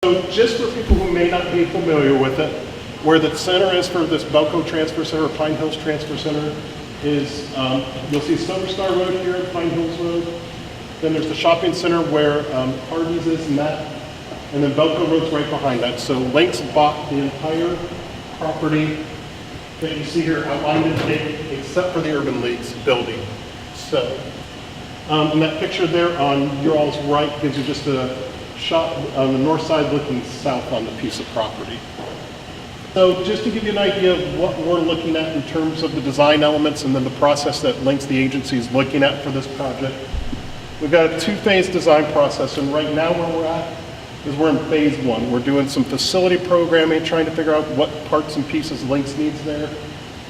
So just for people who may not be familiar with it, where the center is for this Belco Transfer Center, Pine Hills Transfer Center, is you'll see Silver Star Road here, Pine Hills Road. Then there's the shopping center where Hardin's is and that. And then Belco Road's right behind that. So Lynx bought the entire property that you see here outlined in big, except for the Urban League's building. So, and that picture there on your all's right gives you just a shot on the north side looking south on the piece of property. So just to give you an idea of what we're looking at in terms of the design elements and then the process that Lynx, the agency, is looking at for this project. We've got a two-phase design process, and right now where we're at is we're in phase one. We're doing some facility programming, trying to figure out what parts and pieces Lynx needs there,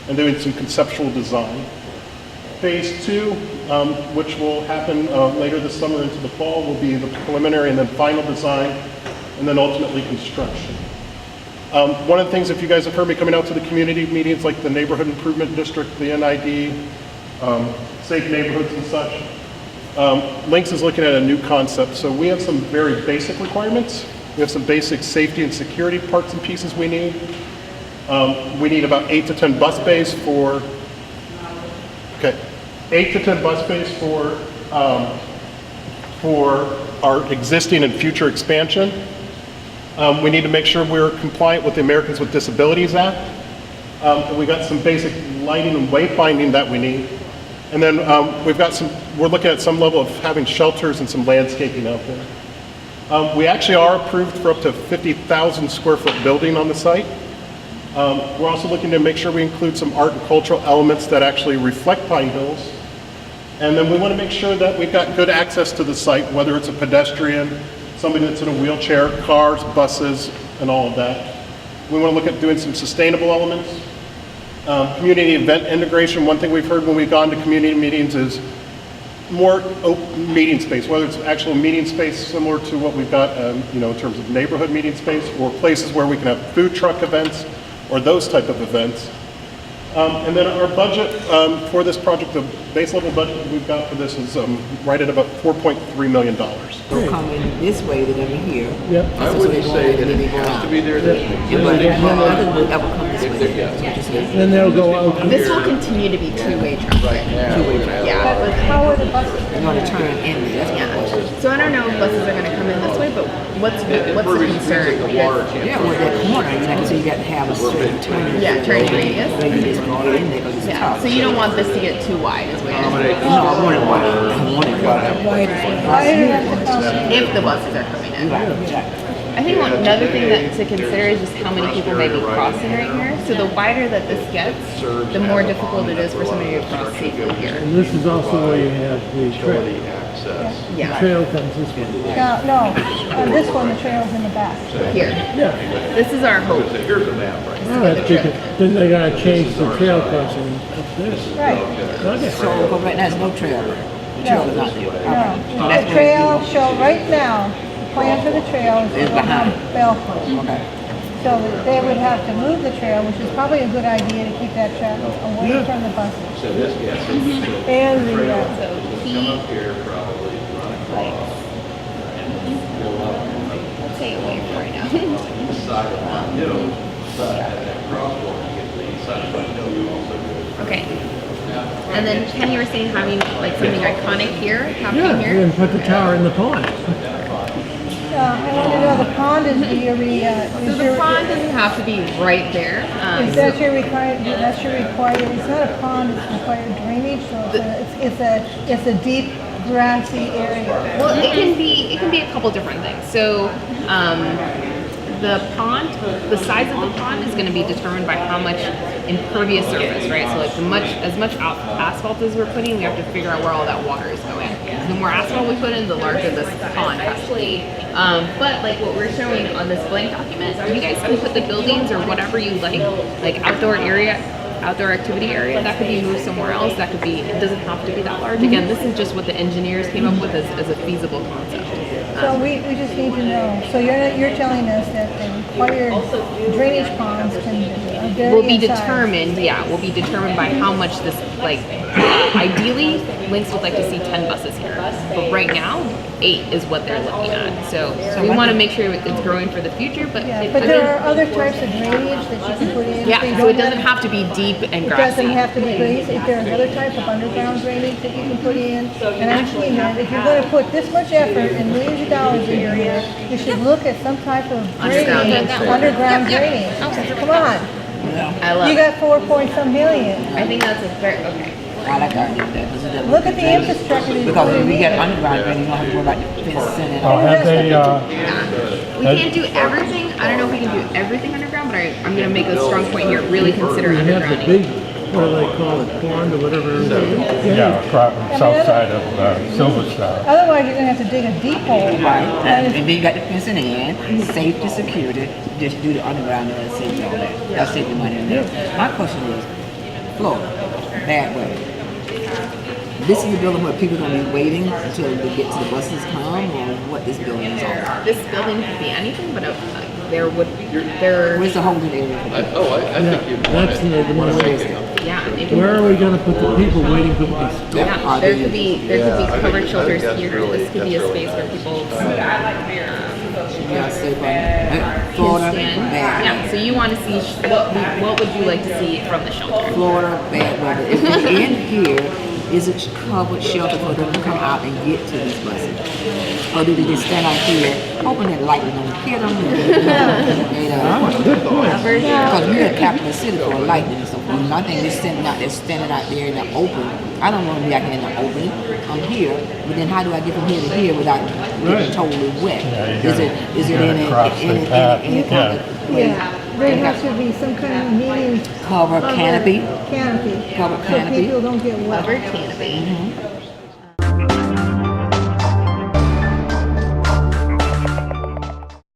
and doing some conceptual design. Phase two, which will happen later this summer into the fall, will be the preliminary and then final design, and then ultimately construction. One of the things, if you guys have heard me coming out to the community meetings like the Neighborhood Improvement District, the NID, Safe Neighborhoods and such, Lynx is looking at a new concept. So we have some very basic requirements. We have some basic safety and security parts and pieces we need. We need about 8 to 10 bus bays for, 8 to 10 bus bays for our existing and future expansion. We need to make sure we're compliant with the Americans with Disabilities Act. We got some basic lighting and wayfinding that we need. And then we're looking at some level of having shelters and some landscaping out there. We actually are approved for up to 50,000 square foot building on the site. We're also looking to make sure we include some art and cultural elements that actually reflect Pine Hills. And then we want to make sure that we've got good access to the site, whether it's a pedestrian, somebody that's in a wheelchair, cars, buses, and all of that. We want to look at doing some sustainable elements. Community event integration, one thing we've heard when we've gone to community meetings is more open meeting space, whether it's actual meeting space similar to what we've got in terms of neighborhood meeting space, or places where we can have food truck events or those type of events. And then our budget for this project, the base level budget that we've got for this is right at about $4.3 million. They'll come in this way, they're gonna be here. Yep. I wouldn't say that it has to be there. Nothing will ever come this way. That's what you're saying. Then they'll go out. This will continue to be two-way traffic. Right now. Yeah. But how are the buses? They're gonna turn in there, that's my question. Yeah. So I don't know if buses are gonna come in this way, but what's the concern? The water Yeah, well, that corner, so you got to have a certain turn. Yeah, turning radius. Maybe just gonna get in there, 'cause it's Yeah. tough. So you don't want this to get too wide, is what you're saying? No, I want it wide. I want it wide. Why do you have to come? If the buses are coming in. Right, exactly. I think another thing that to consider is just how many people may be crossing right here. So the wider that this gets, the more difficult it is for somebody to cross safely here. And this is also where you have the trail. access. The Yeah, trail comes this way. No, on this one, the trail's in the back. here. Yeah. This is our hope. Here's a map right All right, because then they're gonna change the trail crossing up there. Right. Okay. So, but right now, there's no trail. The trail is not there. All right. So No, that's the where trail show right now, the plan for the trail is Is to go behind. down Belfort. Okay. So they would have to move the trail, which is probably a good idea to keep that traffic away Yeah. from the buses. So this gets it. And the, So Come he, up here, probably run across, and then go up let's say away for right now. on the side of Pine Hill, but at that crosswalk, you get to the east side of Pine Hill, you also go. Okay. And then Ken, you were saying having like something iconic here, happening Yeah, here? and put the tower in the pond. I want to know, the pond is your, So the pond doesn't have to be right there. is that your required, that's your required, it's not a pond, it's required drainage, so it's a deep grassy area. Well, it can be a couple different things. So, the pond, the size of the pond is going to be determined by how much impervious surface, right? So, like as much asphalt as we're putting, we have to figure out where all that water is going. The more asphalt we put in, the larger this pond has to be. But like what we're showing on this blank document, you guys can put the buildings or whatever you like outdoor area. Outdoor activity area, that could be moved somewhere else, that could be, it doesn't have to be that large. Again, this is just what the engineers came up with as a feasible concept. So we just need to know. So you're telling us that the required drainage ponds can Will be vary in size. determined, yeah, will be determined by how much this, like, ideally, Lynx would like to see 10 buses here. But right now, 8 is what they're looking at. So we want to make sure it's growing for the future, but Yeah, if, but I there mean, are other types of drainage that you can put in. yeah, you so don't it doesn't have to be deep and It doesn't grassy. have to be grass. If there's other type of underground drainage that you can put in, and actually, man, if you're going to put this much effort and millions of dollars in here, you should look at some type of Underground. drainage, underground drainage. Come on, I love you it. got 4 point some million. I think that's a very, okay. I like our idea of that, because it doesn't. Look at the infrastructure that you're Because when putting we get in. underground drainage, you don't have to worry about the fencing and Oh, all have they, We can't do everything. I don't know if we can do everything underground, but I'm going to make a strong point here. Really consider you have the undergrounding. big, what do they call it, pond or whatever. Yeah, across south side of Silver Star. Otherwise, you're going to have to dig a deep hole. right. And And then you got the fencing in, safety, security, just do the underground and save all that. That'll save you money in there. My question is, Florida, bad weather. This is the building where people are gonna be waiting until they get to the buses come, or what this building is all about? This building could be anything, but there Where's the holding area for that? I think you want That's it. the one. yeah, it can, Where are we gonna put the people waiting for these? yeah, there could be covered shelters here. This could be a space where people Yeah, safe on Florida, stand. bad. Yeah, so you want to see what would you like to see from the shelter? Florida, bad weather. If they're in here, is it covered shelter for them to come out and get to these buses? Or do they just stand out here, hoping that lightning don't hit them? Good point. Because we're a capital city for lightning and so forth. And I think they're standing out there in the open. I don't want to be out here in the open. I'm here, but then how do I get from here to here without getting totally wet? you Is it gotta in cross the path. any kind of way? yeah, there has to be some kind of median Cover canopy? Canopy. Covered So canopy. people don't get wet. Covered canopy.